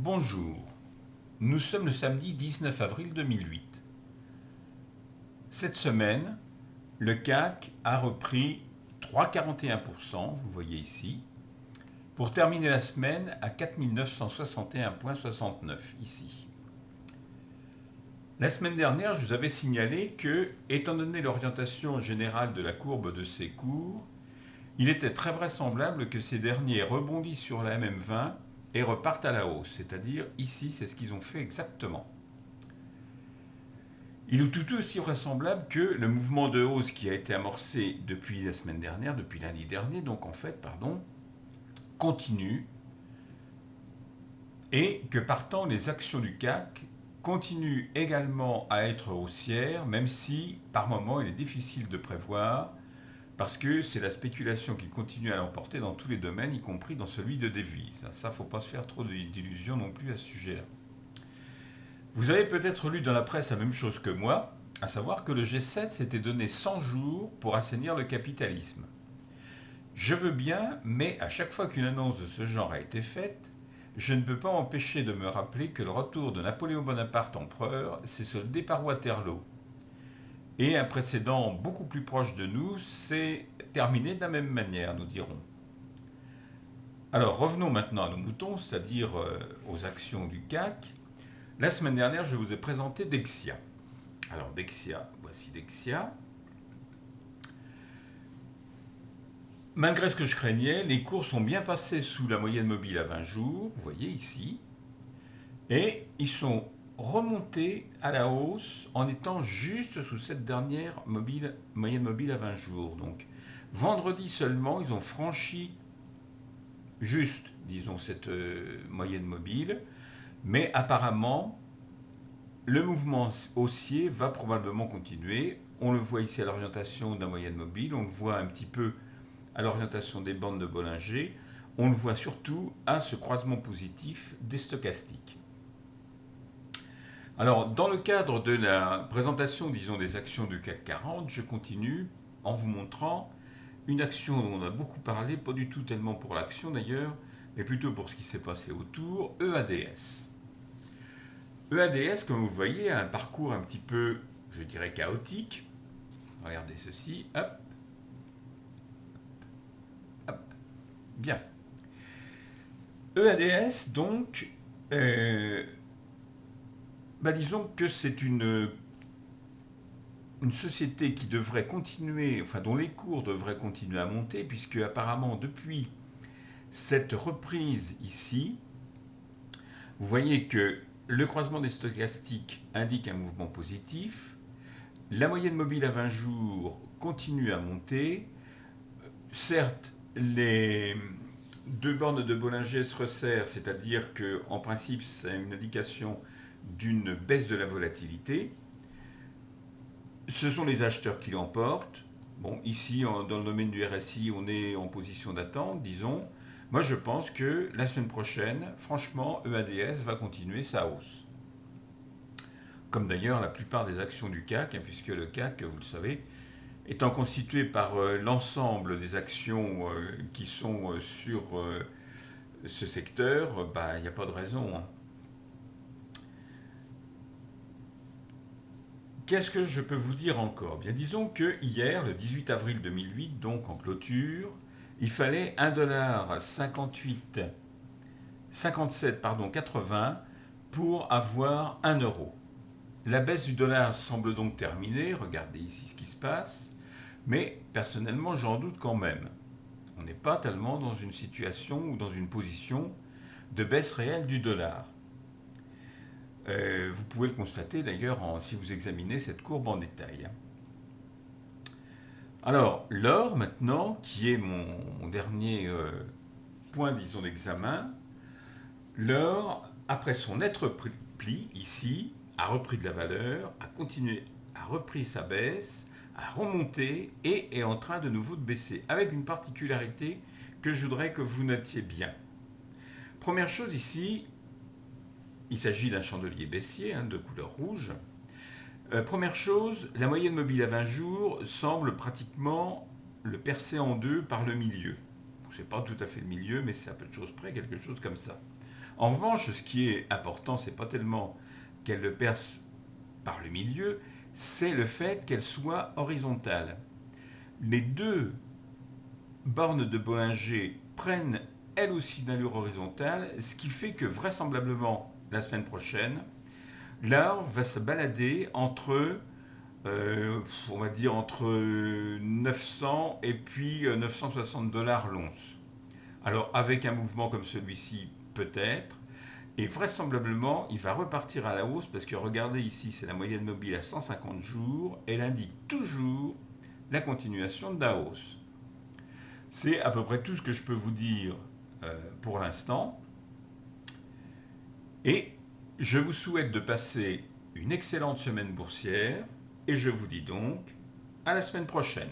Bonjour, nous sommes le samedi 19 avril 2008. Cette semaine, le CAC a repris 3,41%, vous voyez ici, pour terminer la semaine à 4 961,69 ici. La semaine dernière, je vous avais signalé que, étant donné l'orientation générale de la courbe de ces cours, il était très vraisemblable que ces derniers rebondissent sur la MM20 et repartent à la hausse, c'est-à-dire ici, c'est ce qu'ils ont fait exactement. Il est tout aussi vraisemblable que le mouvement de hausse qui a été amorcé depuis la semaine dernière, depuis lundi dernier, donc en fait, continue et que partant les actions du CAC continuent également à être haussières, même si par moment il est difficile de prévoir parce que c'est la spéculation qui continue à l'emporter dans tous les domaines, y compris dans celui de devises. Ça, faut pas se faire trop d'illusions non plus à ce sujet-là. Vous avez peut-être lu dans la presse la même chose que moi, à savoir que le G7 s'était donné 100 jours pour assainir le capitalisme. Je veux bien, mais à chaque fois qu'une annonce de ce genre a été faite, je ne peux pas m'empêcher de me rappeler que le retour de Napoléon Bonaparte empereur s'est soldé par Waterloo. Et un précédent beaucoup plus proche de nous s'est terminé de la même manière, nous dirons. Alors revenons maintenant à nos moutons, c'est-à-dire aux actions du CAC. La semaine dernière, je vous ai présenté Dexia. Alors Dexia, voici Dexia. Malgré ce que je craignais, les cours sont bien passés sous la moyenne mobile à 20 jours, vous voyez ici, et ils sont remontés à la hausse en étant juste sous cette dernière moyenne mobile à 20 jours. Donc vendredi seulement, ils ont franchi juste, disons, cette moyenne mobile, mais apparemment, le mouvement haussier va probablement continuer. On le voit ici à l'orientation de la moyenne mobile, on le voit un petit peu à l'orientation des bandes de Bollinger, on le voit surtout à ce croisement positif des stochastiques. Alors, dans le cadre de la présentation, disons, des actions du CAC 40, je continue en vous montrant une action dont on a beaucoup parlé, pas du tout tellement pour l'action d'ailleurs, mais plutôt pour ce qui s'est passé autour, EADS. EADS, comme vous voyez, a un parcours un petit peu, je dirais, chaotique. Regardez ceci, hop, hop, bien. EADS, donc, euh, disons que c'est une société qui devrait continuer, enfin dont les cours devraient continuer à monter, puisque apparemment depuis cette reprise ici, vous voyez que le croisement des stochastiques indique un mouvement positif, la moyenne mobile à 20 jours continue à monter, certes les deux bornes de Bollinger se resserrent, c'est-à-dire qu'en principe c'est une indication d'une baisse de la volatilité. Ce sont les acheteurs qui l'emportent. Bon, ici, dans le domaine du RSI, on est en position d'attente, disons. Moi, je pense que la semaine prochaine, franchement, EADS va continuer sa hausse. Comme d'ailleurs la plupart des actions du CAC, puisque le CAC, vous le savez, étant constitué par l'ensemble des actions qui sont sur ce secteur, il n'y a pas de raison. Qu'est-ce que je peux vous dire encore? Bien, disons que hier, le 18 avril 2008, donc en clôture, il fallait 1,58 57 80 pour avoir 1 euro. La baisse du dollar semble donc terminée, regardez ici ce qui se passe, mais personnellement j'en doute quand même. On n'est pas tellement dans une situation ou dans une position de baisse réelle du dollar. Vous pouvez le constater d'ailleurs si vous examinez cette courbe en détail. Alors, l'or maintenant, qui est mon dernier point, disons, d'examen, l'or, après son net repli ici, a repris de la valeur, a continué, a repris sa baisse, a remonté et est en train de nouveau de baisser, avec une particularité que je voudrais que vous notiez bien. Première chose ici, il s'agit d'un chandelier baissier de couleur rouge. Première chose, la moyenne mobile à 20 jours semble pratiquement le percer en deux par le milieu. Ce n'est pas tout à fait le milieu, mais c'est à peu de choses près, quelque chose comme ça. En revanche, ce qui est important, c'est pas tellement qu'elle le perce par le milieu, c'est le fait qu'elle soit horizontale. Les deux bornes de Bollinger prennent elles aussi une allure horizontale, ce qui fait que vraisemblablement, la semaine prochaine, l'or va se balader entre, on va dire, entre 900 et puis 960 dollars l'once. Alors, avec un mouvement comme celui-ci, peut-être, et vraisemblablement, il va repartir à la hausse parce que regardez ici, c'est la moyenne mobile à 150 jours. Elle indique toujours la continuation de la hausse. C'est à peu près tout ce que je peux vous dire pour l'instant. Et je vous souhaite de passer une excellente semaine boursière et je vous dis donc à la semaine prochaine.